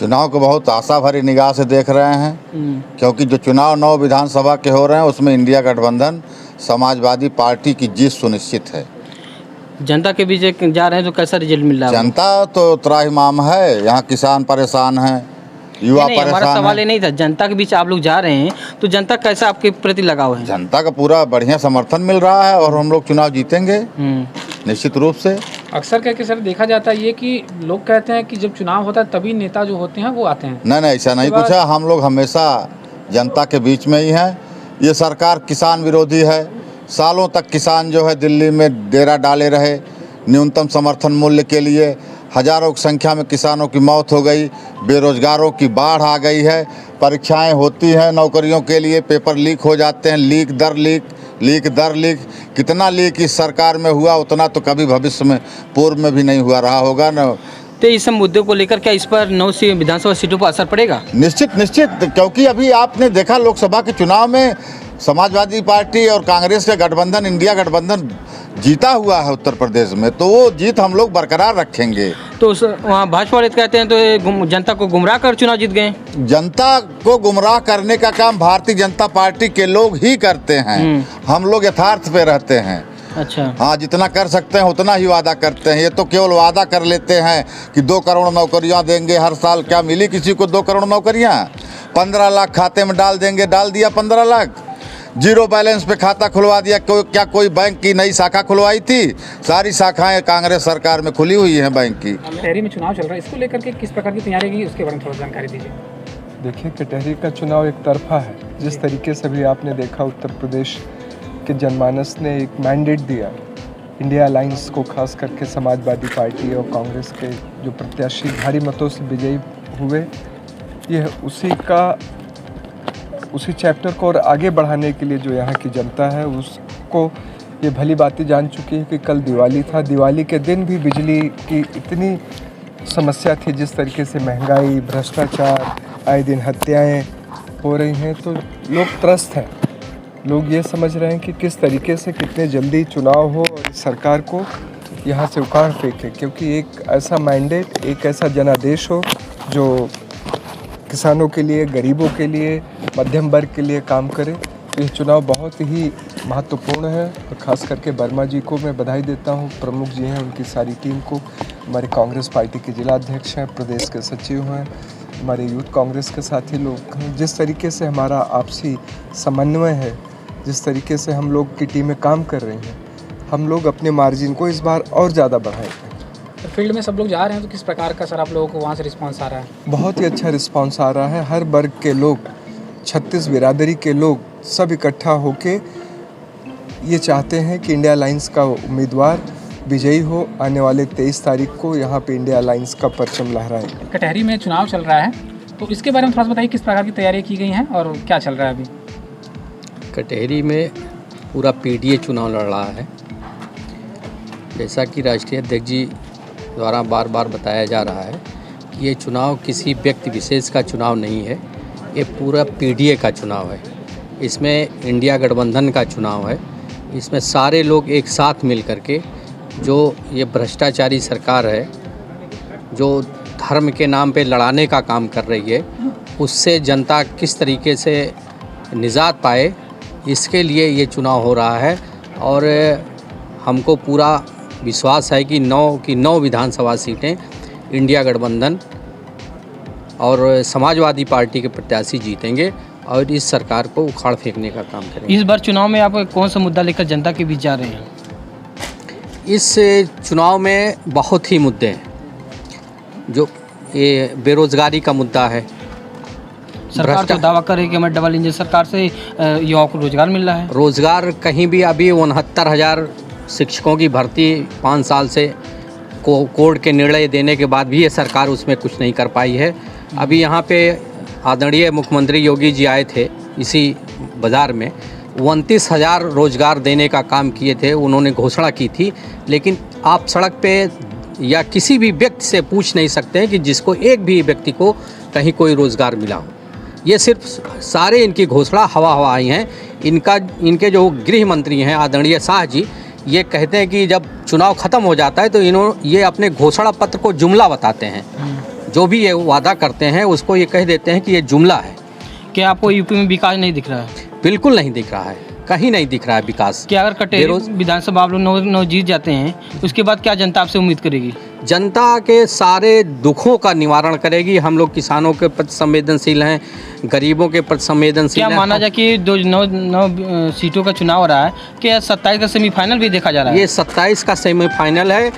चुनाव को बहुत आशा भरी निगाह से देख रहे हैं, क्योंकि जो चुनाव 9 विधानसभा के हो रहे हैं उसमें इंडिया गठबंधन समाजवादी पार्टी की जीत सुनिश्चित है। जनता के बीच जा रहे हैं तो कैसा रिजल्ट मिल रहा है? जनता तो त्राहिमाम है, यहाँ किसान परेशान हैं, युवा नहीं, हमारा परेशान सवाल ये है। नहीं था। जनता के बीच आप लोग जा रहे हैं तो जनता कैसा आपके प्रति लगाव है? जनता का पूरा बढ़िया समर्थन मिल रहा है और हम लोग चुनाव जीतेंगे निश्चित रूप से। अक्सर करके सर देखा जाता है ये कि लोग कहते हैं कि जब चुनाव होता है तभी नेता जो होते हैं वो आते हैं। नहीं, ऐसा नहीं कुछ है। हम लोग हमेशा जनता के बीच में ही हैं। ये सरकार किसान विरोधी है। सालों तक किसान जो है दिल्ली में डेरा डाले रहे न्यूनतम समर्थन मूल्य के लिए। हजारों की संख्या में किसानों की मौत हो गई, बेरोजगारों की बाढ़ आ गई है। परीक्षाएं होती हैं नौकरियों के लिए, पेपर लीक हो जाते हैं, लीक दर लीक। कितना लीक इस सरकार में हुआ उतना तो कभी भविष्य में पूर्व में भी नहीं हुआ रहा होगा न। तो इस सब मुद्दे को लेकर क्या इस पर 9 विधानसभा सीटों पर असर पड़ेगा? निश्चित, क्योंकि अभी आपने देखा लोकसभा के चुनाव में समाजवादी पार्टी और कांग्रेस का गठबंधन, इंडिया गठबंधन जीता हुआ है उत्तर प्रदेश में, तो वो जीत हम लोग बरकरार रखेंगे। तो वहाँ भाजपा वाले कहते हैं तो ये जनता को गुमराह कर चुनाव जीत गए। जनता को गुमराह करने का काम भारतीय जनता पार्टी के लोग ही करते हैं। हम लोग यथार्थ पे रहते हैं। अच्छा, हाँ, जितना कर सकते हैं उतना ही वादा करते हैं। ये तो केवल वादा कर लेते हैं कि 2 करोड़ नौकरियां देंगे हर साल। क्या मिली किसी को 2 करोड़ नौकरियां? 15 लाख खाते में डाल देंगे, डाल दिया 15 लाख। जीरो बैलेंस पे खाता खुलवा दिया। क्या कोई बैंक की नई शाखा खुलवाई थी? सारी शाखाएं कांग्रेस सरकार में खुली हुई हैं बैंक की। कटहरी में चुनाव चल रहा है, इसको लेकर के किस प्रकार की तैयारी की उसके बारे में थोड़ा जानकारी दीजिए। देखिए, कटहरी का चुनाव एक तरफा है। जिस तरीके से भी आपने देखा उत्तर प्रदेश के जनमानस ने एक मैंडेट दिया इंडिया अलायंस को, खास करके समाजवादी पार्टी और कांग्रेस के जो प्रत्याशी भारी मतों से विजयी हुए, ये उसी चैप्टर को और आगे बढ़ाने के लिए जो यहाँ की जनता है उसको ये भली बातें जान चुकी है कि कल दिवाली था। दिवाली के दिन भी बिजली की इतनी समस्या थी, जिस तरीके से महंगाई, भ्रष्टाचार, आए दिन हत्याएं हो रही हैं, तो लोग त्रस्त हैं। लोग ये समझ रहे हैं कि किस तरीके से कितने जल्दी चुनाव हो और इस सरकार को यहाँ से उखाड़ फेंके, क्योंकि एक ऐसा मैंडेट, एक ऐसा जनादेश हो जो किसानों के लिए, गरीबों के लिए, मध्यम वर्ग के लिए काम करे। ये चुनाव बहुत ही महत्वपूर्ण है और ख़ास करके वर्मा जी को मैं बधाई देता हूँ, प्रमुख जी हैं, उनकी सारी टीम को, हमारे कांग्रेस पार्टी के जिला अध्यक्ष हैं, प्रदेश के सचिव हैं, हमारे यूथ कांग्रेस के साथी लोग हैं। जिस तरीके से हमारा आपसी समन्वय है, जिस तरीके से हम लोग की टीमें काम कर रही हैं, हम लोग अपने मार्जिन को इस बार और ज़्यादा बढ़ाएंगे। तो फील्ड में सब लोग जा रहे हैं तो किस प्रकार का सर आप लोगों को वहाँ से रिस्पांस आ रहा है? बहुत ही अच्छा रिस्पांस आ रहा है। हर वर्ग के लोग, 36 बिरादरी के लोग सब इकट्ठा होके ये चाहते हैं कि इंडिया अलायंस का उम्मीदवार विजयी हो। आने वाले 23 तारीख को यहाँ पे इंडिया अलायंस का परचम लहराए। कटहरी में चुनाव चल रहा है, तो इसके बारे में थोड़ा सा बताइए, किस प्रकार की तैयारियाँ की गई हैं और क्या चल रहा है अभी? कटहरी में पूरा पीडीए चुनाव लड़ रहा है। जैसा कि राष्ट्रीय अध्यक्ष जी द्वारा बार बार बताया जा रहा है कि ये चुनाव किसी व्यक्ति विशेष का चुनाव नहीं है, ये पूरा पीडीए का चुनाव है। इसमें इंडिया गठबंधन का चुनाव है। इसमें सारे लोग एक साथ मिल करके जो ये भ्रष्टाचारी सरकार है, जो धर्म के नाम पे लड़ाने का काम कर रही है, उससे जनता किस तरीके से निजात पाए, इसके लिए ये चुनाव हो रहा है। और हमको पूरा विश्वास है कि 9 विधानसभा सीटें इंडिया गठबंधन और समाजवादी पार्टी के प्रत्याशी जीतेंगे और इस सरकार को उखाड़ फेंकने का काम करेंगे। इस बार चुनाव में आप कौन सा मुद्दा लेकर जनता के बीच जा रहे हैं? इस चुनाव में बहुत ही मुद्दे हैं। जो ये बेरोजगारी का मुद्दा है, सरकार तो दावा करे कि हमारे डबल इंजन सरकार से युवाओं को रोजगार मिल रहा है। रोजगार कहीं भी अभी 69,000 शिक्षकों की भर्ती 5 साल से कोर्ट के निर्णय देने के बाद भी ये सरकार उसमें कुछ नहीं कर पाई है। अभी यहाँ पे आदरणीय मुख्यमंत्री योगी जी आए थे इसी बाज़ार में, 29,000 रोजगार देने का काम किए थे, उन्होंने घोषणा की थी। लेकिन आप सड़क पे या किसी भी व्यक्ति से पूछ नहीं सकते हैं कि जिसको एक भी व्यक्ति को कहीं कोई रोज़गार मिला हो। ये सिर्फ सारे इनकी घोषणा हवा आई हैं। इनके जो गृह मंत्री हैं आदरणीय शाह जी, ये कहते हैं कि जब चुनाव ख़त्म हो जाता है तो ये अपने घोषणा पत्र को जुमला बताते हैं। जो भी ये वादा करते हैं उसको ये कह देते हैं कि ये जुमला है। क्या आपको यूपी में विकास नहीं दिख रहा है? बिल्कुल नहीं दिख रहा है, कहीं नहीं दिख रहा है विकास। क्या अगर कटेहरी विधानसभा आप लोग नौ जीत जाते हैं उसके बाद क्या जनता आपसे उम्मीद करेगी? जनता के सारे दुखों का निवारण करेगी। हम लोग किसानों के प्रति संवेदनशील हैं, गरीबों के प्रति संवेदनशील क्या हैं। माना जाए कि नौ सीटों का चुनाव हो रहा है, क्या 27 का सेमीफाइनल भी देखा जा रहा है? ये 27 का सेमीफाइनल है।